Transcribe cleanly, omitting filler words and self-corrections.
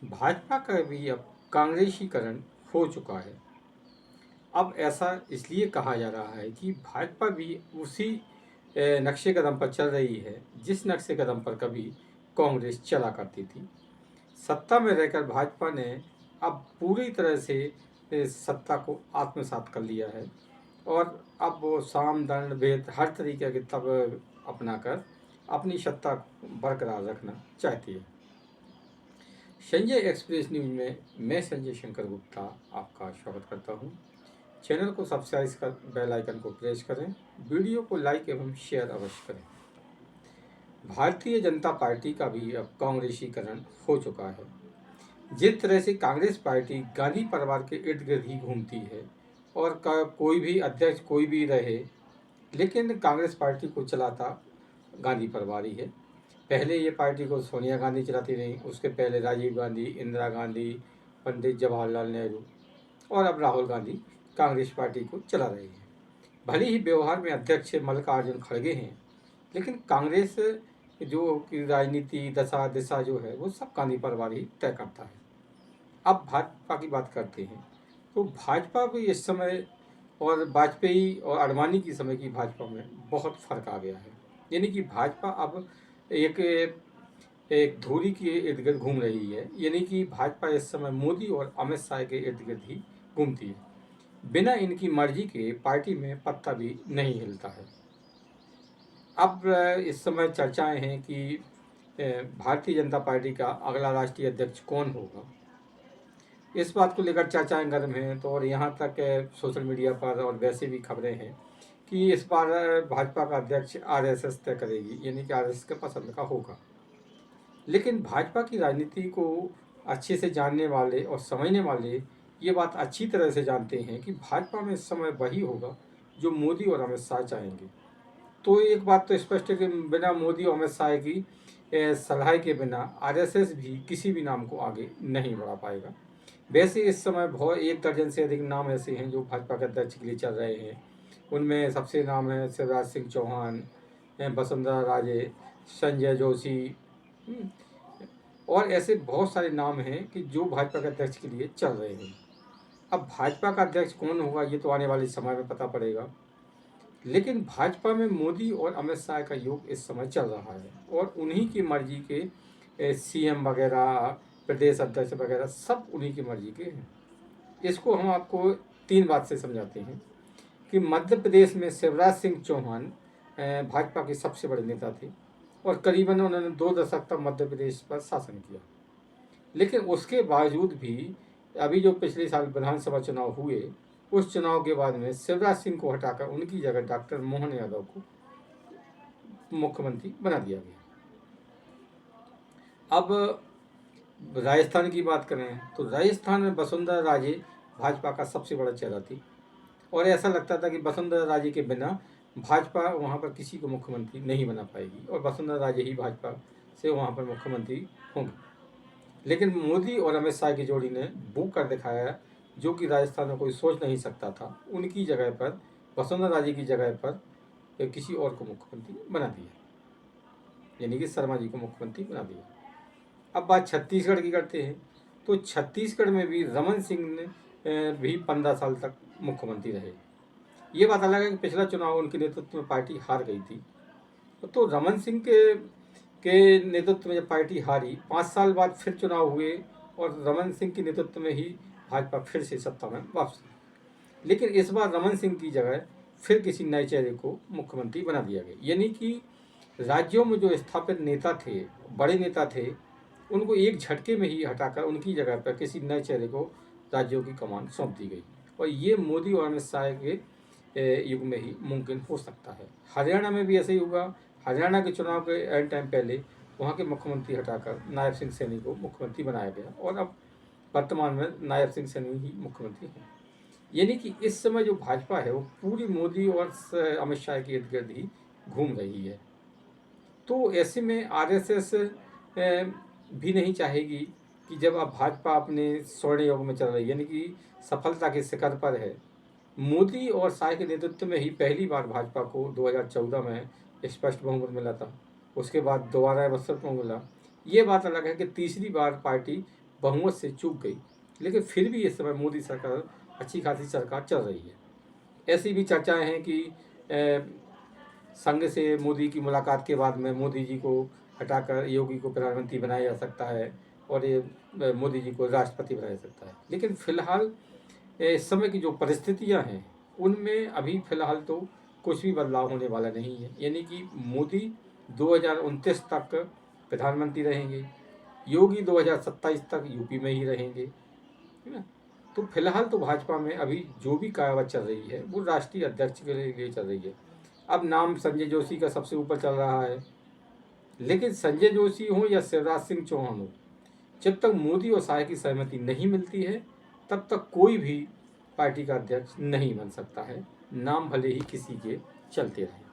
भाजपा का भी अब कांग्रेसीकरण हो चुका है। अब ऐसा इसलिए कहा जा रहा है कि भाजपा भी उसी नक्शे कदम पर चल रही है जिस नक्शे कदम पर कभी कांग्रेस चला करती थी। सत्ता में रहकर भाजपा ने अब पूरी तरह से सत्ता को आत्मसात कर लिया है और अब वो साम दंड भेद हर तरीके के तब अपनाकर अपनी सत्ता को बरकरार रखना चाहती है। संजय एक्सप्रेस न्यूज में मैं संजय शंकर गुप्ता आपका स्वागत करता हूं। चैनल को सब्सक्राइब कर बेल आइकन को प्रेस करें। वीडियो को लाइक एवं शेयर अवश्य करें। भारतीय जनता पार्टी का भी अब कांग्रेसीकरण हो चुका है। जिस तरह से कांग्रेस पार्टी गांधी परिवार के इर्द गिर्द ही घूमती है और कोई भी अध्यक्ष कोई भी रहे, लेकिन कांग्रेस पार्टी को चलाता गांधी परिवार ही है। पहले ये पार्टी को सोनिया गांधी चलाती रही, उसके पहले राजीव गांधी, इंदिरा गांधी, पंडित जवाहरलाल नेहरू और अब राहुल गांधी कांग्रेस पार्टी को चला रही है। भले ही व्यवहार में अध्यक्ष मल्लिकार्जुन खड़गे हैं, लेकिन कांग्रेस जो की राजनीति दशा दिशा जो है वो सब गांधी परिवार ही तय करता है। अब भाजपा की बात करते हैं तो भाजपा भी इस समय और वाजपेयी और अडवाणी की समय की भाजपा में बहुत फर्क आ गया है। यानी कि भाजपा अब एक एक धुरी के इर्द गिर्द घूम रही है। यानी कि भाजपा इस समय मोदी और अमित शाह के इर्द गिर्द ही घूमती है। बिना इनकी मर्जी के पार्टी में पत्ता भी नहीं हिलता है। अब इस समय चर्चाएं हैं कि भारतीय जनता पार्टी का अगला राष्ट्रीय अध्यक्ष कौन होगा। इस बात को लेकर चर्चाएं गर्म हैं। तो और यहाँ तक सोशल मीडिया पर और वैसे भी खबरें हैं कि इस बार भाजपा का अध्यक्ष आरएसएस तय करेगी, यानी कि आरएसएस के पसंद का होगा। लेकिन भाजपा की राजनीति को अच्छे से जानने वाले और समझने वाले ये बात अच्छी तरह से जानते हैं कि भाजपा में इस समय वही होगा जो मोदी और अमित शाह चाहेंगे। तो एक बात तो स्पष्ट है कि बिना मोदी और अमित शाह की सलाह के बिना आरएसएस भी किसी भी नाम को आगे नहीं बढ़ा पाएगा। वैसे इस समय बहुत 1 दर्जन से अधिक नाम ऐसे हैं जो भाजपा के अध्यक्ष के लिए चल रहे हैं। उनमें सबसे नाम है शिवराज सिंह चौहान, वसुंधरा राजे, संजय जोशी, और ऐसे बहुत सारे नाम हैं कि जो भाजपा के अध्यक्ष के लिए चल रहे हैं। अब भाजपा का अध्यक्ष कौन होगा ये तो आने वाले समय में पता पड़ेगा। लेकिन भाजपा में मोदी और अमित शाह का योग इस समय चल रहा है और उन्हीं की मर्जी के सीएम वगैरह, प्रदेश अध्यक्ष वगैरह सब उन्हीं की मर्जी के हैं। इसको हम आपको 3 बात से समझाते हैं कि मध्य प्रदेश में शिवराज सिंह चौहान भाजपा के सबसे बड़े नेता थे और करीबन उन्होंने 2 दशक तक मध्य प्रदेश पर शासन किया। लेकिन उसके बावजूद भी अभी जो पिछले साल विधानसभा चुनाव हुए, उस चुनाव के बाद में शिवराज सिंह को हटाकर उनकी जगह डॉक्टर मोहन यादव को मुख्यमंत्री बना दिया गया। अब राजस्थान की बात करें तो राजस्थान में वसुंधरा राजे भाजपा का सबसे बड़ा चेहरा थी और ऐसा लगता था कि वसुंधरा राजे के बिना भाजपा वहाँ पर किसी को मुख्यमंत्री नहीं बना पाएगी और वसुंधरा राजे ही भाजपा से वहाँ पर मुख्यमंत्री होंगे। लेकिन मोदी और अमित शाह की जोड़ी ने बुक कर दिखाया, जो कि राजस्थान में कोई सोच नहीं सकता था। उनकी जगह पर वसुंधरा राजे की जगह पर किसी और को मुख्यमंत्री बना दिया, यानी कि शर्मा जी को मुख्यमंत्री बना दिया। अब बात छत्तीसगढ़ की करते हैं तो छत्तीसगढ़ में भी रमन सिंह ने भी 15 साल तक मुख्यमंत्री रहे। ये बात अलग है कि पिछला चुनाव उनके नेतृत्व में पार्टी हार गई थी। तो रमन सिंह के नेतृत्व में जब पार्टी हारी, 5 साल बाद फिर चुनाव हुए और रमन सिंह के नेतृत्व में ही भाजपा फिर से सत्ता में वापस आई। लेकिन इस बार रमन सिंह की जगह फिर किसी नए चेहरे को मुख्यमंत्री बना दिया गया। यानी कि राज्यों में जो स्थापित नेता थे, बड़े नेता थे, उनको एक झटके में ही हटाकर उनकी जगह पर किसी नए चेहरे को राज्यों की कमान सौंप दी गई। और ये मोदी और अमित शाह के युग में ही मुमकिन हो सकता है। हरियाणा में भी ऐसे ही होगा। हरियाणा के चुनाव के एंड टाइम पहले वहाँ के मुख्यमंत्री हटाकर नायब सिंह सैनी को मुख्यमंत्री बनाया गया और अब वर्तमान में नायब सिंह सैनी ही मुख्यमंत्री हैं। यानी कि इस समय जो भाजपा है वो पूरी मोदी और अमित शाह के इर्द गिर्द ही घूम रही है। तो ऐसे में आरएसएस भी नहीं चाहेगी कि जब अब भाजपा अपने स्वर्ण युग में चल रही है, यानी कि सफलता के शिखर पर है। मोदी और शाह के नेतृत्व में ही पहली बार भाजपा को 2014 में स्पष्ट बहुमत मिला था। उसके बाद दोबारा 72 को मिला। ये बात अलग है कि तीसरी बार पार्टी बहुमत से चूक गई, लेकिन फिर भी इस समय मोदी सरकार अच्छी खासी सरकार चल रही है। ऐसी भी चर्चाएं हैं कि संघ से मोदी की मुलाकात के बाद में मोदी जी को हटाकर योगी को प्रधानमंत्री बनाया जा सकता है और ये मोदी जी को राष्ट्रपति बनाया जा सकता है। लेकिन फिलहाल इस समय की जो परिस्थितियां हैं उनमें अभी फ़िलहाल तो कुछ भी बदलाव होने वाला नहीं है, यानी कि मोदी 2029 तक प्रधानमंत्री रहेंगे, योगी 2027 तक यूपी में ही रहेंगे, है ना। तो फिलहाल तो भाजपा में अभी जो भी कायावत चल रही है वो राष्ट्रीय अध्यक्ष के लिए चल रही है। अब नाम संजय जोशी का सबसे ऊपर चल रहा है, लेकिन संजय जोशी हो या शिवराज सिंह चौहान हो, जब तक मोदी और शाह की सहमति नहीं मिलती है तब तक कोई भी पार्टी का अध्यक्ष नहीं बन सकता है, नाम भले ही किसी के चलते रहें।